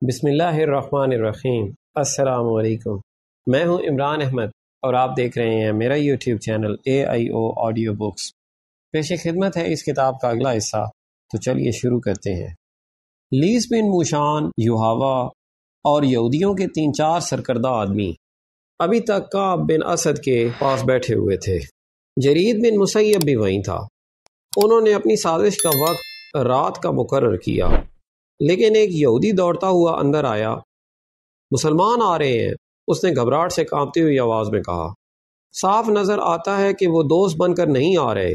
بسم اللہ الرحمن الرحیم۔ السلام علیکم، میں ہوں عمران احمد اور آپ دیکھ رہے ہیں میرا YouTube channel AIO audio books. پیش خدمت ہے اس کتاب کا اگلا حصہ، تو چلیے شروع کرتے ہیں۔ لیس بن موشان، یوحاوا اور یہودیوں کے 3-4 سرکردہ آدمی ابھی تک کعب بن اسد کے پاس بیٹھے ہوئے تھے۔ جرید بن مسیب بھی وہیں تھا۔ انہوں نے اپنی سازش کا وقت رات کا مقرر کیا، لیکن ایک یہودی دوڑتا ہوا اندر آیا۔ مسلمان آ رہے ہیں، اس نے گھبراہٹ سے کانپتی ہوئی آواز میں کہا۔ صاف نظر آتا ہے کہ وہ دوست بن کر نہیں آ رہے،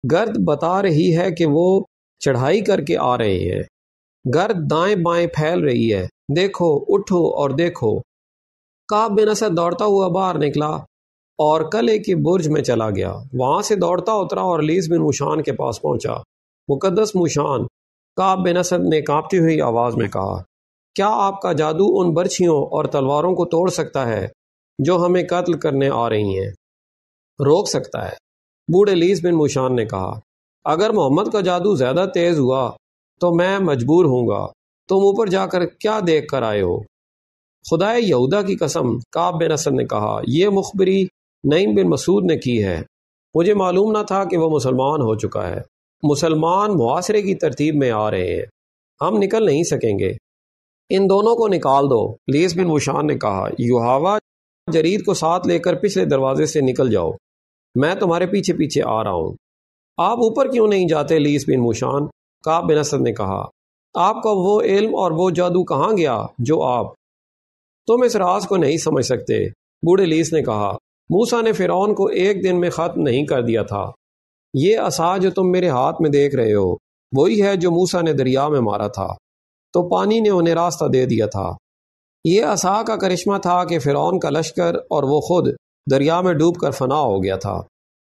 گرد بتا رہی ہے کہ وہ چڑھائی کر کے آ رہے ہیں۔ گرد دائیں بائیں پھیل رہی ہے، دیکھو، اٹھو اور دیکھو۔ کعب بن اسد دوڑتا ہوا باہر نکلا اور قلعے کے برج میں چلا گیا۔ وہاں سے دوڑتا اترا اور لیس بن موشان کے پاس پہنچا۔ مقدس موشان، کعب بن اسد نے کانپتی ہوئی آواز میں کہا، کیا آپ کا جادو ان برچھیوں اور تلواروں کو توڑ سکتا ہے جو ہمیں قتل کرنے آ رہی ہیں؟ روک سکتا ہے؟ بوڑھے لیس بن موشان نے کہا، اگر محمد کا جادو زیادہ تیز ہوا تو میں مجبور ہوں گا۔ تم اوپر جا کر کیا دیکھ کر آئے ہو؟ خدائے یہودا کی قسم، کعب بن اسد نے کہا، یہ مخبری نعیم بن مسعود نے کی ہے۔ مجھے معلوم نہ تھا کہ وہ مسلمان ہو چکا ہے۔ مسلمان محاصرے کی ترتیب میں آ رہے ہیں، ہم نکل نہیں سکیں گے۔ ان دونوں کو نکال دو، لیس بن موشان نے کہا۔ یوحاوا، جرید کو ساتھ لے کر پچھلے دروازے سے نکل جاؤ، میں تمہارے پیچھے پیچھے آ رہا ہوں۔ آپ اوپر کیوں نہیں جاتے لیس بن موشان؟ کعب بن اسد نے کہا، آپ کا وہ علم اور وہ جادو کہاں گیا جو آپ؟ تم اس راز کو نہیں سمجھ سکتے، بوڑھے لیس نے کہا۔ موسیٰ نے فرعون کو ایک دن میں ختم نہیں کر دیا تھا۔ یہ عصا جو تم میرے ہاتھ میں دیکھ رہے ہو وہی ہے جو موسیٰ نے دریا میں مارا تھا تو پانی نے انہیں راستہ دے دیا تھا۔ یہ عصا کا کرشمہ تھا کہ فرعون کا لشکر اور وہ خود دریا میں ڈوب کر فنا ہو گیا تھا۔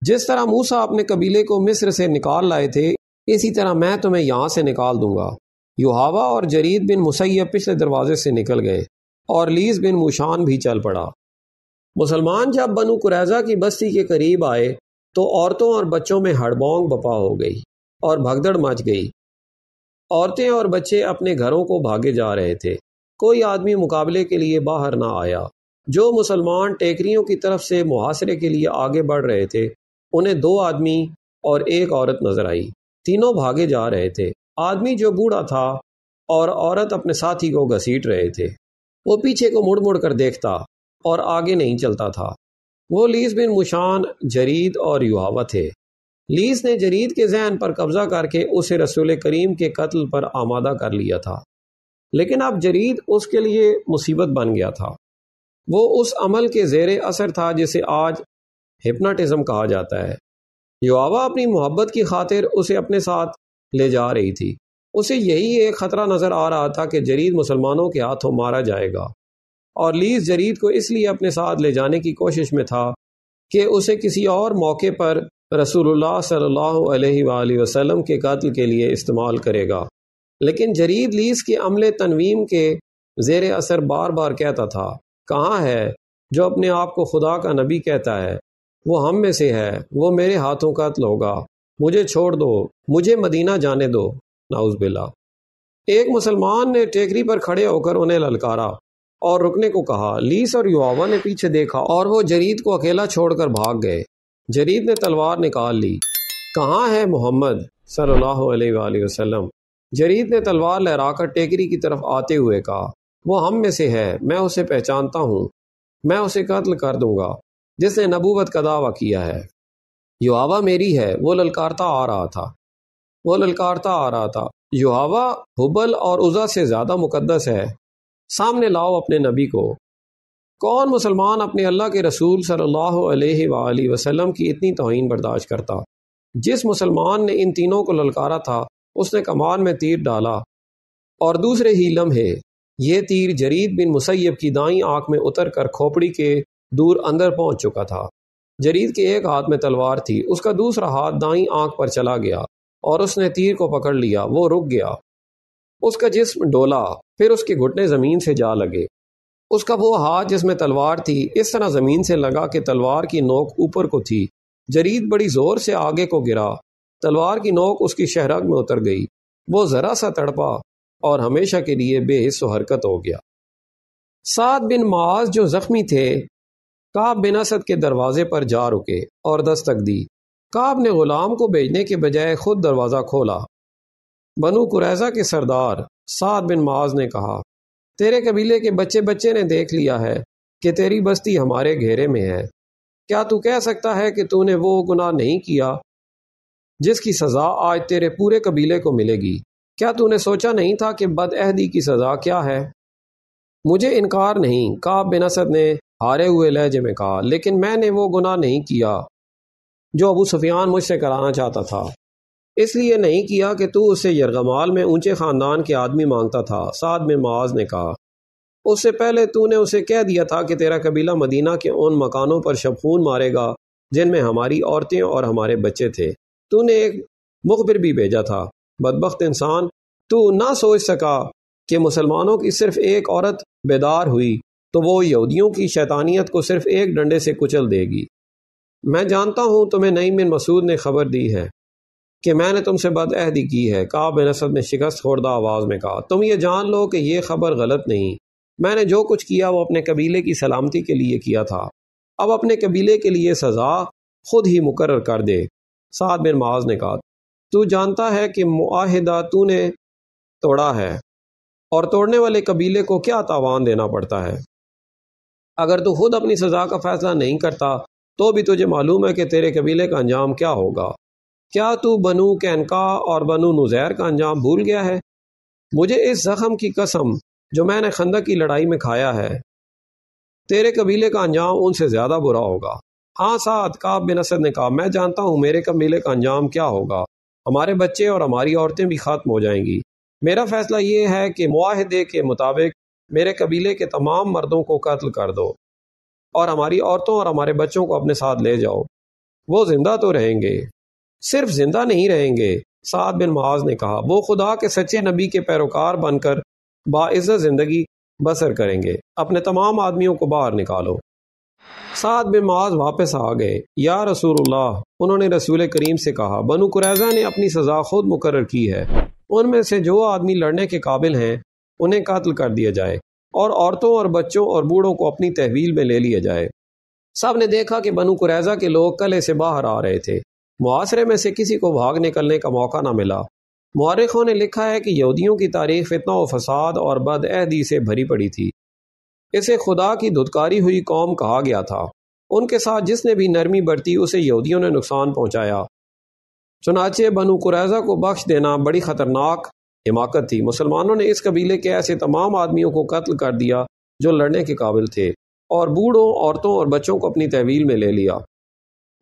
جس طرح موسیٰ اپنے قبیلے کو مصر سے نکال لائے تھے، اسی طرح میں تمہیں یہاں سے نکال دوں گا۔ یوحاوا اور جرید بن مسیب پچھلے دروازے سے نکل گئے اور لیس بن موشان بھی چل پڑا۔ مسلمان جب بنو قریظہ کی بستی کے قریب آئے تو عورتوں اور بچوں میں ہڑبونگ بپا ہو گئی اور بھگدڑ مچ گئی۔ عورتیں اور بچے اپنے گھروں کو بھاگے جا رہے تھے، کوئی آدمی مقابلے کے لیے باہر نہ آیا۔ جو مسلمان ٹیکریوں کی طرف سے محاصرے کے لیے آگے بڑھ رہے تھے، انہیں 2 آدمی اور 1 عورت نظر آئی، تینوں بھاگے جا رہے تھے۔ آدمی جو بوڑھا تھا اور عورت اپنے ساتھی کو گھسیٹ رہے تھے، وہ پیچھے کو مڑ مڑ کر دیکھتا اور آگے نہیں چلتا تھا۔ وہ لیس بن موشان، جرید اور یوحاوا تھے۔ لیس نے جرید کے ذہن پر قبضہ کر کے اسے رسول کریم کے قتل پر آمادہ کر لیا تھا، لیکن اب جرید اس کے لیے مصیبت بن گیا تھا۔ وہ اس عمل کے زیر اثر تھا جسے آج ہپناٹزم کہا جاتا ہے۔ یوحاوا اپنی محبت کی خاطر اسے اپنے ساتھ لے جا رہی تھی۔ اسے یہی ایک خطرہ نظر آ رہا تھا کہ جرید مسلمانوں کے ہاتھوں مارا جائے گا، اور لیس جرید کو اس لیے اپنے ساتھ لے جانے کی کوشش میں تھا کہ اسے کسی اور موقع پر رسول اللہ صلی اللہ علیہ وآلہ وسلم کے قتل کے لیے استعمال کرے گا۔ لیکن جرید لیس کے عمل تنویم کے زیر اثر بار بار کہتا تھا، کہاں ہے جو اپنے آپ کو خدا کا نبی کہتا ہے؟ وہ ہم میں سے ہے، وہ میرے ہاتھوں قتل ہوگا، مجھے چھوڑ دو، مجھے مدینہ جانے دو، نعوذ باللہ۔ ایک مسلمان نے ٹیکری پر کھڑے ہو کر انہیں للکارا اور رکنے کو کہا۔ لیس اور یوحاوا نے پیچھے دیکھا اور وہ جرید کو اکیلا چھوڑ کر بھاگ گئے۔ جرید نے تلوار نکال لی۔ کہاں ہے محمد صلی اللہ علیہ وآلہ وسلم؟ جرید نے تلوار لہرا کر ٹیکری کی طرف آتے ہوئے کہا، وہ ہم میں سے ہے، میں اسے پہچانتا ہوں، میں اسے قتل کر دوں گا جس نے نبوت کا دعویٰ کیا ہے۔ یوحاوا میری ہے، وہ للکارتا آ رہا تھا۔ یوحاوا حبل اور عزا سے زیادہ مقدس ہے، سامنے لاؤ اپنے نبی کو۔ کون مسلمان اپنے اللہ کے رسول صلی اللہ علیہ وآلہ وسلم کی اتنی توہین برداشت کرتا؟ جس مسلمان نے ان تینوں کو للکارا تھا، اس نے کمان میں تیر ڈالا اور دوسرے ہی لمحے یہ تیر جرید بن مسیب کی دائیں آنکھ میں اتر کر کھوپڑی کے دور اندر پہنچ چکا تھا۔ جرید کے ایک ہاتھ میں تلوار تھی، اس کا دوسرا ہاتھ دائیں آنکھ پر چلا گیا اور اس نے تیر کو پکڑ لیا۔ وہ رک گیا، اس کا جسم ڈولا، پھر اس کے گھٹنے زمین سے جا لگے۔ اس کا وہ ہاتھ جس میں تلوار تھی اس طرح زمین سے لگا کہ تلوار کی نوک اوپر کو تھی۔ جرید بڑی زور سے آگے کو گرا، تلوار کی نوک اس کی شہرگ میں اتر گئی۔ وہ ذرا سا تڑپا اور ہمیشہ کے لیے بے حس و حرکت ہو گیا۔ سعد بن معاذ جو زخمی تھے کعب بن اسد کے دروازے پر جا رکے اور دستک دی۔ کعب نے غلام کو بھیجنے کے بجائے خود دروازہ کھولا۔ بنو قریظہ کے سردار سعد بن معاذ نے کہا، تیرے قبیلے کے بچے نے دیکھ لیا ہے کہ تیری بستی ہمارے گھیرے میں ہے۔ کیا تو کہہ سکتا ہے کہ تو نے وہ گناہ نہیں کیا جس کی سزا آج تیرے پورے قبیلے کو ملے گی؟ کیا تو نے سوچا نہیں تھا کہ بد عہدی کی سزا کیا ہے؟ مجھے انکار نہیں، کعب بن اسد نے ہارے ہوئے لہجے میں کہا، لیکن میں نے وہ گناہ نہیں کیا جو ابو سفیان مجھ سے کرانا چاہتا تھا۔ اس لیے نہیں کیا کہ تو اسے یرغمال میں اونچے خاندان کے آدمی مانگتا تھا۔ سعد بن معاذ نے کہا، اس سے پہلے تو نے اسے کہہ دیا تھا کہ تیرا قبیلہ مدینہ کے ان مکانوں پر شبخون مارے گا جن میں ہماری عورتیں اور ہمارے بچے تھے۔ تو نے ایک مخبر بھی بھیجا تھا۔ بدبخت انسان، تو نہ سوچ سکا کہ مسلمانوں کی صرف ایک عورت بیدار ہوئی تو وہ یہودیوں کی شیطانیت کو صرف ایک ڈنڈے سے کچل دے گی۔ میں جانتا ہوں تمہیں نعیم بن مسعود نے خبر دی ہے کہ میں نے تم سے بد عہدی کی ہے۔ کعب بن اسد نے شکست خوردہ آواز میں کہا، تم یہ جان لو کہ یہ خبر غلط نہیں۔ میں نے جو کچھ کیا وہ اپنے قبیلے کی سلامتی کے لیے کیا تھا۔ اب اپنے قبیلے کے لیے سزا خود ہی مقرر کر دے۔ سعد بن معاذ نے کہا، تو جانتا ہے کہ معاہدہ تو نے توڑا ہے اور توڑنے والے قبیلے کو کیا تاوان دینا پڑتا ہے۔ اگر تو خود اپنی سزا کا فیصلہ نہیں کرتا تو بھی تجھے معلوم ہے کہ تیرے قبیلے کا انجام کیا ہوگا۔ کیا تو بنو قینقاع اور بنو نذیر کا انجام بھول گیا ہے؟ مجھے اس زخم کی قسم جو میں نے خندق کی لڑائی میں کھایا ہے، تیرے قبیلے کا انجام ان سے زیادہ برا ہوگا۔ ہاں سعد، کعب بن اسد نے کہا، میں جانتا ہوں میرے قبیلے کا انجام کیا ہوگا۔ ہمارے بچے اور ہماری عورتیں بھی ختم ہو جائیں گی۔ میرا فیصلہ یہ ہے کہ معاہدے کے مطابق میرے قبیلے کے تمام مردوں کو قتل کر دو اور ہماری عورتوں اور ہمارے بچوں کو اپنے ساتھ لے جاؤ۔ وہ زندہ تو رہیں گے، صرف زندہ نہیں رہیں گے، سعد بن معاذ نے کہا، وہ خدا کے سچے نبی کے پیروکار بن کر باعزت زندگی بسر کریں گے۔ اپنے تمام آدمیوں کو باہر نکالو۔ سعد بن معاذ واپس آ گئے۔ یا رسول اللہ، انہوں نے رسول کریم سے کہا، بنو قریظہ نے اپنی سزا خود مقرر کی ہے۔ ان میں سے جو آدمی لڑنے کے قابل ہیں انہیں قتل کر دیا جائے اور عورتوں اور بچوں اور بوڑھوں کو اپنی تحویل میں لے لیا جائے۔ سب نے دیکھا کہ بنو قریظہ کے لوگ قلعے سے باہر آ رہے تھے۔ معاشرے میں سے کسی کو بھاگ نکلنے کا موقع نہ ملا۔ مورخوں نے لکھا ہے کہ یہودیوں کی تاریخ فتنہ و فساد اور بد عہدی سے بھری پڑی تھی۔ اسے خدا کی دھتکاری ہوئی قوم کہا گیا تھا۔ ان کے ساتھ جس نے بھی نرمی برتی اسے یہودیوں نے نقصان پہنچایا۔ چنانچہ بنو قریظہ کو بخش دینا بڑی خطرناک حماقت تھی۔ مسلمانوں نے اس قبیلے کے ایسے تمام آدمیوں کو قتل کر دیا جو لڑنے کے قابل تھے اور بوڑھوں، عورتوں اور بچوں کو اپنی تحویل میں لے لیا۔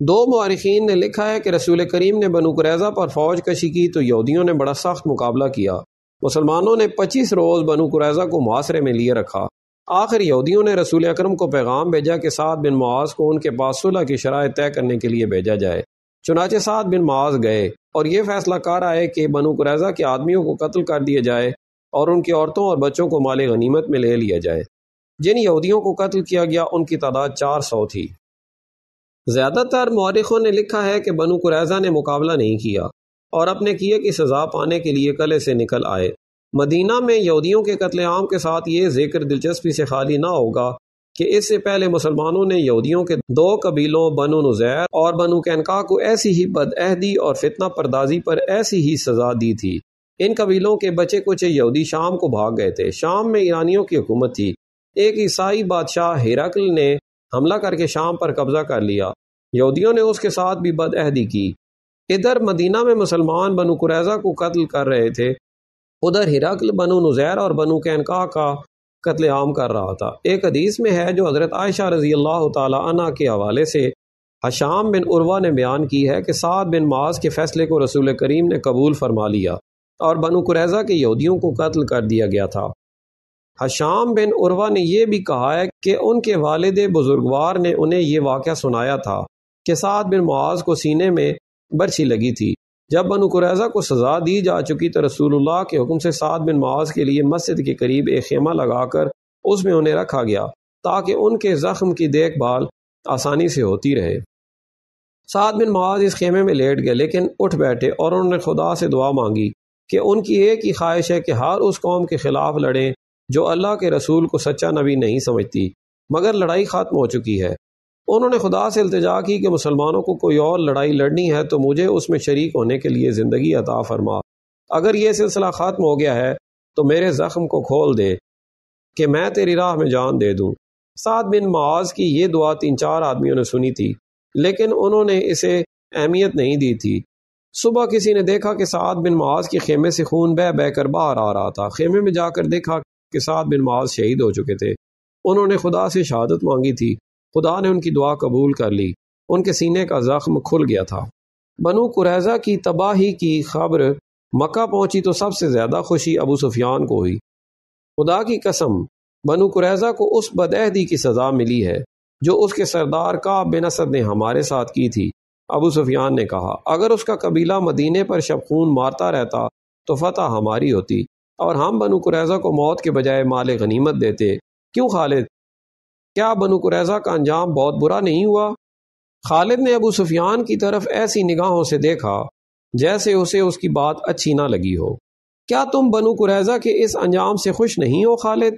دو مورخین نے لکھا ہے کہ رسول کریم نے بنو قریظہ پر فوج کشی کی تو یہودیوں نے بڑا سخت مقابلہ کیا۔ مسلمانوں نے 25 روز بنو قریظہ کو محاصرے میں لیے رکھا۔ آخر یہودیوں نے رسول اکرم کو پیغام بھیجا کہ سعد بن معاذ کو ان کے پاس صلح کی شرائط طے کرنے کے لیے بھیجا جائے۔ چنانچہ سعد بن معاذ گئے اور یہ فیصلہ کر آئے کہ بنو قریظہ کے آدمیوں کو قتل کر دیا جائے اور ان کی عورتوں اور بچوں کو مال غنیمت میں لے لیا جائے۔ جن یہودیوں کو قتل کیا گیا ان کی تعداد 400 تھی۔ زیادہ تر مورخوں نے لکھا ہے کہ بنو قریظہ نے مقابلہ نہیں کیا اور اپنے کیے کی سزا پانے کے لیے قلعے سے نکل آئے۔ مدینہ میں یہودیوں کے قتل عام کے ساتھ یہ ذکر دلچسپی سے خالی نہ ہوگا کہ اس سے پہلے مسلمانوں نے یہودیوں کے 2 قبیلوں بنو نذیر اور بنو قینقاع کو ایسی ہی بد عہدی اور فتنہ پردازی پر ایسی ہی سزا دی تھی۔ ان قبیلوں کے بچے کچھ یہودی شام کو بھاگ گئے تھے۔ شام میں ایرانیوں کی حکومت تھی۔ ایک عیسائی بادشاہ ہرقل نے حملہ کر کے شام پر قبضہ کر لیا۔ یہودیوں نے اس کے ساتھ بھی بد عہدی کی۔ ادھر مدینہ میں مسلمان بنو قریظہ کو قتل کر رہے تھے، ادھر ہرقل بنو نذیر اور بنو قینقاع کا قتل عام کر رہا تھا۔ ایک حدیث میں ہے جو حضرت عائشہ رضی اللہ تعالی عنہ کے حوالے سے ہشام بن عروہ نے بیان کی ہے کہ سعد بن معاذ کے فیصلے کو رسول کریم نے قبول فرما لیا اور بنو قریظہ کے یہودیوں کو قتل کر دیا گیا تھا۔ ہشام بن عروہ نے یہ بھی کہا ہے کہ ان کے والد بزرگوار نے انہیں یہ واقعہ سنایا تھا کہ سعد بن معاذ کو سینے میں برچھی لگی تھی۔ جب بنو قریظہ کو سزا دی جا چکی تو رسول اللہ کے حکم سے سعد بن معاذ کے لیے مسجد کے قریب ایک خیمہ لگا کر اس میں انہیں رکھا گیا تاکہ ان کے زخم کی دیکھ بھال آسانی سے ہوتی رہے۔ سعد بن معاذ اس خیمے میں لیٹ گئے لیکن اٹھ بیٹھے اور انہوں نے خدا سے دعا مانگی کہ ان کی ایک ہی خواہش ہے کہ ہر اس قوم کے خلاف لڑیں جو اللہ کے رسول کو سچا نبی نہیں سمجھتی، مگر لڑائی ختم ہو چکی ہے۔ انہوں نے خدا سے التجا کی کہ مسلمانوں کو کوئی اور لڑائی لڑنی ہے تو مجھے اس میں شریک ہونے کے لیے زندگی عطا فرما، اگر یہ سلسلہ ختم ہو گیا ہے تو میرے زخم کو کھول دے کہ میں تیری راہ میں جان دے دوں۔ سعد بن معاذ کی یہ دعا 3-4 آدمیوں نے سنی تھی، لیکن انہوں نے اسے اہمیت نہیں دی تھی۔ صبح کسی نے دیکھا کہ سعد بن معاذ کے خیمے سے خون بہہ بہہ کر باہر آ رہا تھا۔ خیمے میں جا کر دیکھا کہ سعد بن معاذ شہید ہو چکے تھے۔ انہوں نے خدا سے شہادت مانگی تھی، خدا نے ان کی دعا قبول کر لی، ان کے سینے کا زخم کھل گیا تھا۔ بنو قریظہ کی تباہی کی خبر مکہ پہنچی تو سب سے زیادہ خوشی ابو سفیان کو ہوئی۔ خدا کی قسم، بنو قریظہ کو اس بدعہدی کی سزا ملی ہے جو اس کے سردار کعب بن اسد نے ہمارے ساتھ کی تھی۔ ابو سفیان نے کہا، اگر اس کا قبیلہ مدینے پر شب خون مارتا رہتا تو فتح ہماری ہوتی اور ہم بنو قریظہ کو موت کے بجائے مال غنیمت دیتے۔ کیوں خالد، کیا بنو قریظہ کا انجام بہت برا نہیں ہوا؟ خالد نے ابو سفیان کی طرف ایسی نگاہوں سے دیکھا جیسے اسے اس کی بات اچھی نہ لگی ہو۔ کیا تم بنو قریظہ کے اس انجام سے خوش نہیں ہو خالد؟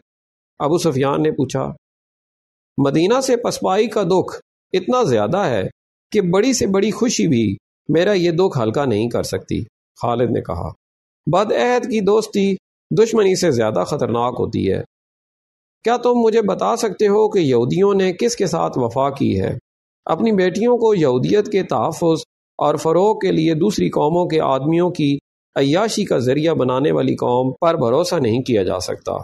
ابو سفیان نے پوچھا۔ مدینہ سے پسپائی کا دکھ اتنا زیادہ ہے کہ بڑی سے بڑی خوشی بھی میرا یہ دکھ ہلکا نہیں کر سکتی، خالد نے کہا۔ بد عہد کی دوستی دشمنی سے زیادہ خطرناک ہوتی ہے۔ کیا تم مجھے بتا سکتے ہو کہ یہودیوں نے کس کے ساتھ وفا کی ہے؟ اپنی بیٹیوں کو یہودیت کے تحفظ اور فروغ کے لیے دوسری قوموں کے آدمیوں کی عیاشی کا ذریعہ بنانے والی قوم پر بھروسہ نہیں کیا جا سکتا۔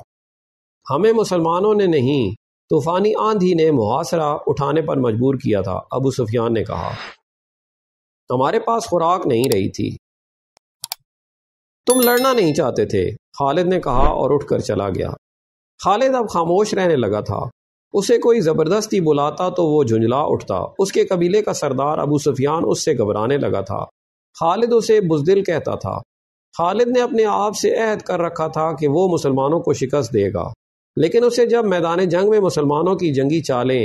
ہمیں مسلمانوں نے نہیں، طوفانی آندھی نے محاصرہ اٹھانے پر مجبور کیا تھا، ابو سفیان نے کہا۔ ہمارے پاس خوراک نہیں رہی تھی۔ تم لڑنا نہیں چاہتے تھے، خالد نے کہا اور اٹھ کر چلا گیا۔ خالد اب خاموش رہنے لگا تھا۔ اسے کوئی زبردستی بلاتا تو وہ جھنجلا اٹھتا۔ اس کے قبیلے کا سردار ابو سفیان اس سے گھبرانے لگا تھا۔ خالد اسے بزدل کہتا تھا۔ خالد نے اپنے آپ سے عہد کر رکھا تھا کہ وہ مسلمانوں کو شکست دے گا، لیکن اسے جب میدان جنگ میں مسلمانوں کی جنگی چالیں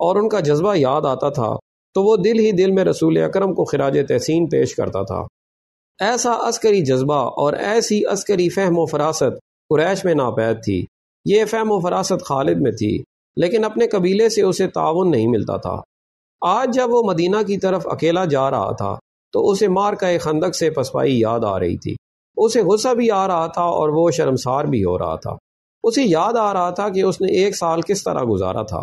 اور ان کا جذبہ یاد آتا تھا تو وہ دل ہی دل میں رسول اکرم کو خراج تحسین پیش کرتا تھا۔ ایسا عسکری جذبہ اور ایسی عسکری فہم و فراست قریش میں ناپید تھی۔ یہ فہم و فراست خالد میں تھی، لیکن اپنے قبیلے سے اسے تعاون نہیں ملتا تھا۔ آج جب وہ مدینہ کی طرف اکیلا جا رہا تھا تو اسے معرکہ خندق سے پسپائی یاد آ رہی تھی۔ اسے غصہ بھی آ رہا تھا اور وہ شرمسار بھی ہو رہا تھا۔ اسے یاد آ رہا تھا کہ اس نے 1 سال کس طرح گزارا تھا۔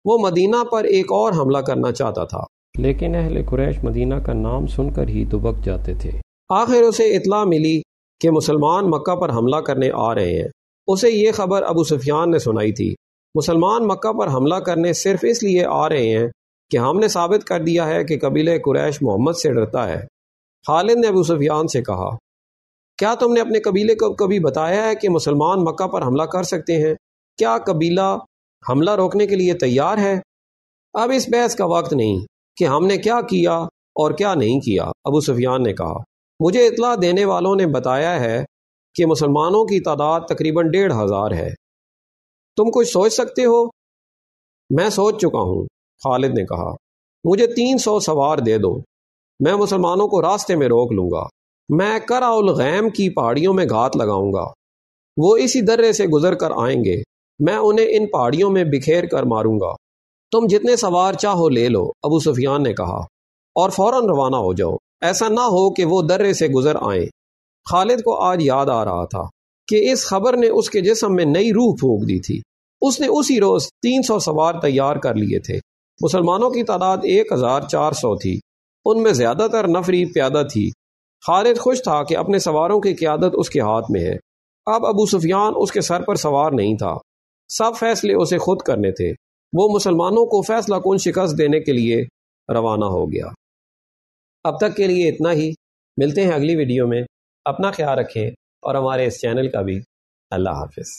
وہ مدینہ پر ایک اور حملہ کرنا چاہتا تھا، لیکن اہل قریش مدینہ کا نام سن کر ہی دبک جاتے تھے۔ آخر اسے اطلاع ملی کہ مسلمان مکہ پر حملہ کرنے آ رہے ہیں۔ اسے یہ خبر ابو سفیان نے سنائی تھی۔ مسلمان مکہ پر حملہ کرنے صرف اس لیے آ رہے ہیں کہ ہم نے ثابت کر دیا ہے کہ قبیلہ قریش محمد سے ڈرتا ہے۔ خالد نے ابو سفیان سے کہا، کیا تم نے اپنے قبیلے کو کبھی بتایا ہے کہ مسلمان مکہ پر حملہ کر سکتے ہیں؟ کیا قبیلہ حملہ روکنے کے لیے تیار ہے؟ اب اس بحث کا وقت نہیں کہ ہم نے کیا کیا اور کیا نہیں کیا، ابو سفیان نے کہا۔ مجھے اطلاع دینے والوں نے بتایا ہے کہ مسلمانوں کی تعداد تقریباً 1,500 ہے۔ تم کچھ سوچ سکتے ہو؟ میں سوچ چکا ہوں، خالد نے کہا۔ مجھے 300 سوار دے دو، میں مسلمانوں کو راستے میں روک لوں گا۔ میں کرا الغیم کی پہاڑیوں میں گھات لگاؤں گا، وہ اسی درے سے گزر کر آئیں گے، میں انہیں ان پہاڑیوں میں بکھیر کر ماروں گا۔ تم جتنے سوار چاہو لے لو، ابو سفیان نے کہا، اور فوراً روانہ ہو جاؤ، ایسا نہ ہو کہ وہ درے سے گزر آئیں۔ خالد کو آج یاد آ رہا تھا کہ اس خبر نے اس کے جسم میں نئی روح پھونک دی تھی۔ اس نے اسی روز 300 سوار تیار کر لیے تھے۔ مسلمانوں کی تعداد 1,400 تھی، ان میں زیادہ تر نفری پیادہ تھی۔ خالد خوش تھا کہ اپنے سواروں کی قیادت اس کے ہاتھ میں ہے۔ اب ابو سفیان اس کے سر پر سوار نہیں تھا، سب فیصلے اسے خود کرنے تھے۔ وہ مسلمانوں کو فیصلہ کن شکست دینے کے لیے روانہ ہو گیا۔ اب تک کے لیے اتنا ہی، ملتے ہیں اگلی ویڈیو میں۔ اپنا خیال رکھیں اور ہمارے اس چینل کا بھی۔ اللہ حافظ۔